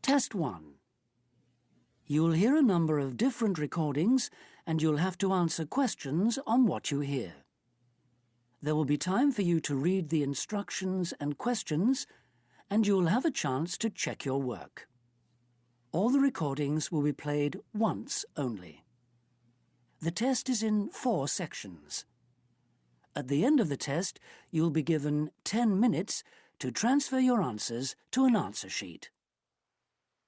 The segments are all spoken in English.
Test 1. You'll hear a number of different recordings and you'll have to answer questions on what you hear. There will be time for you to read the instructions and questions, and you'll have a chance to check your work. All the recordings will be played once only. The test is in 4 sections. At the end of the test, you'll be given 10 minutes to transfer your answers to an answer sheet.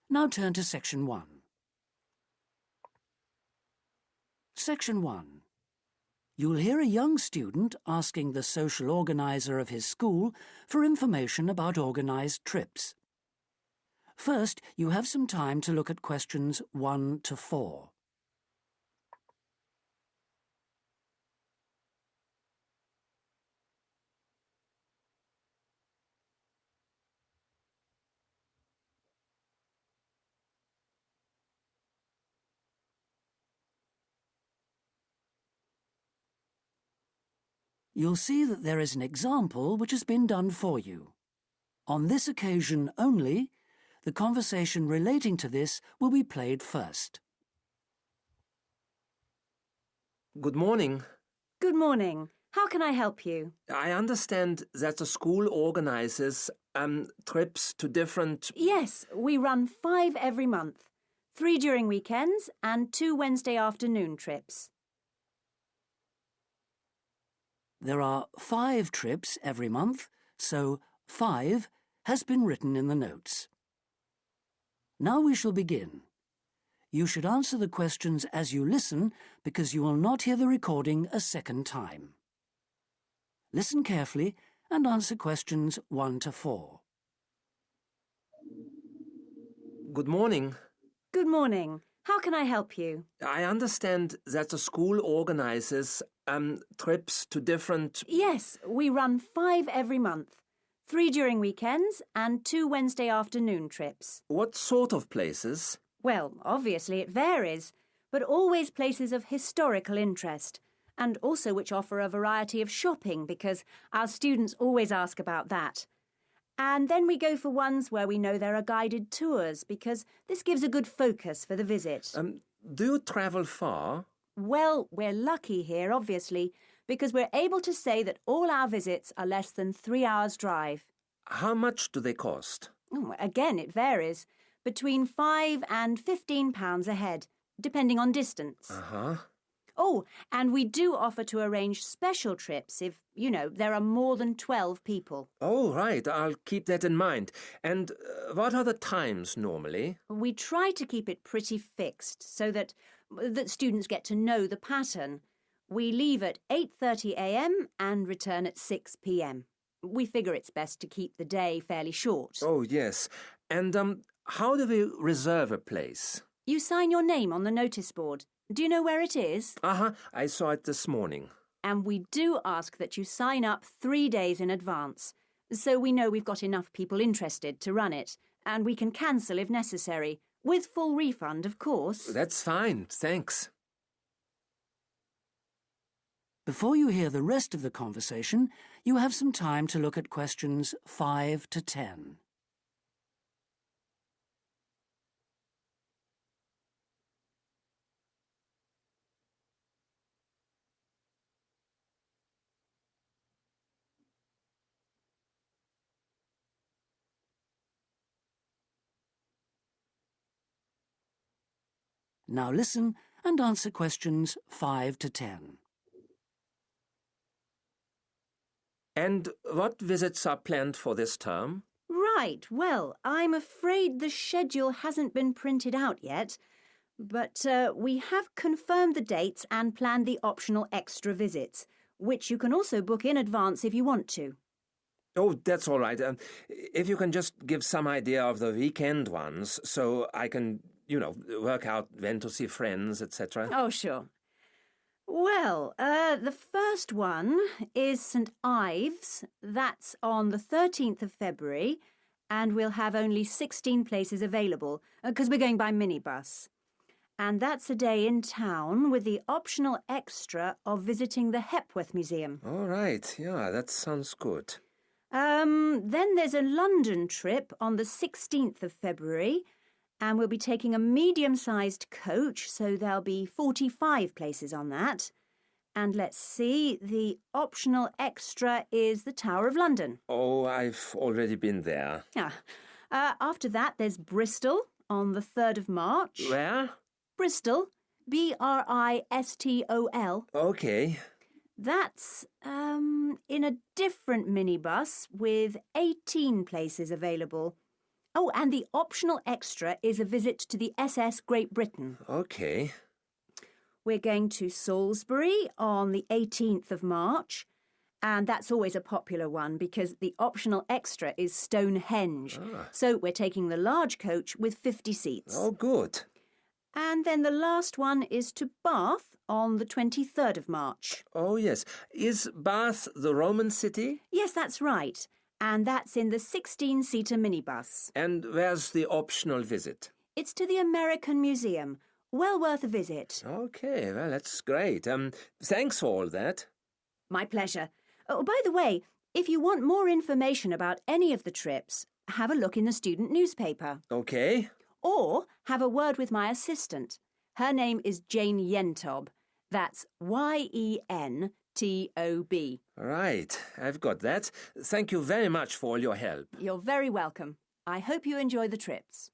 Now turn to Section 1. Section 1. You'll hear a young student asking the social organizer of his school for information about organized trips. First, you have some time to look at questions 1 to 4. You'll see that there is an example which has been done for you. On this occasion only, the conversation relating to this will be played first. Good morning. Good morning. How can I help you? I understand that the school organizes trips to different... Yes, we run 5 every month. 3 during weekends and 2 Wednesday afternoon trips. There are 5 trips every month, so 5 has been written in the notes. Now we shall begin. You should answer the questions as you listen because you will not hear the recording a second time. Listen carefully and answer questions 1 to 4. Good morning. Good morning. How can I help you? I understand that the school organizes trips to different... Yes, we run 5 every month. 3 during weekends and 2 Wednesday afternoon trips. What sort of places? Well, obviously it varies, but always places of historical interest, and also which offer a variety of shopping because our students always ask about that. And then we go for ones where we know there are guided tours because this gives a good focus for the visit. Do you travel far? Well, we're lucky here, obviously, because we're able to say that all our visits are less than 3 hours' drive. How much do they cost? Again, it varies. Between £5 and £15 a head, depending on distance. Uh-huh. Oh, and we do offer to arrange special trips if, there are more than 12 people. Oh, right. I'll keep that in mind. And what are the times normally? We try to keep it pretty fixed so that students get to know the pattern. We leave at 8:30 a.m. and return at 6 p.m. We figure it's best to keep the day fairly short. Oh, yes. And how do we reserve a place? You sign your name on the notice board. Do you know where it is? Uh-huh. I saw it this morning. And we do ask that you sign up 3 days in advance, so we know we've got enough people interested to run it, and we can cancel if necessary, with full refund, of course. That's fine, thanks. Before you hear the rest of the conversation, you have some time to look at questions 5 to 10. Now listen and answer questions 5 to 10. And what visits are planned for this term? Right, well, I'm afraid the schedule hasn't been printed out yet, but we have confirmed the dates and planned the optional extra visits, which you can also book in advance if you want to. Oh, that's all right. If you can just give some idea of the weekend ones so I can, work out when to see friends, etc. Oh, sure. Well, the first one is St. Ives. That's on the 13th of February, and we'll have only 16 places available because we're going by minibus. And that's a day in town with the optional extra of visiting the Hepworth Museum. All right, yeah, that sounds good. Then there's a London trip on the 16th of February, And we'll be taking a medium-sized coach, so there'll be 45 places on that. And let's see, the optional extra is the Tower of London. Oh, I've already been there. After that, there's Bristol on the 3rd of March. Where? Bristol, Bristol. Okay. That's in a different minibus with 18 places available. Oh, and the optional extra is a visit to the SS Great Britain. Okay. We're going to Salisbury on the 18th of March, and that's always a popular one because the optional extra is Stonehenge. So we're taking the large coach with 50 seats. Oh, good. And then the last one is to Bath on the 23rd of March. Oh, yes. Is Bath the Roman city? Yes, that's right. And that's in the 16-seater minibus. And where's the optional visit? It's to the American Museum. Well worth a visit. Okay, well, that's great. Thanks for all that. My pleasure. Oh, by the way, if you want more information about any of the trips, have a look in the student newspaper. Okay. Or have a word with my assistant. Her name is Jane Yentob. That's Yentob. Right, I've got that. Thank you very much for all your help. You're very welcome. I hope you enjoy the trips.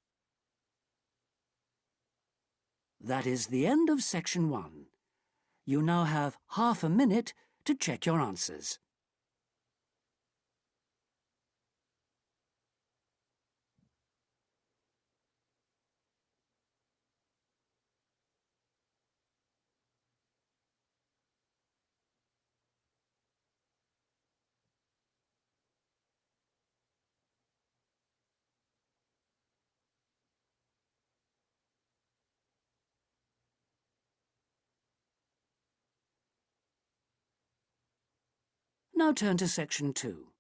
That is the end of section 1. You now have half a minute to check your answers. Now turn to section 2.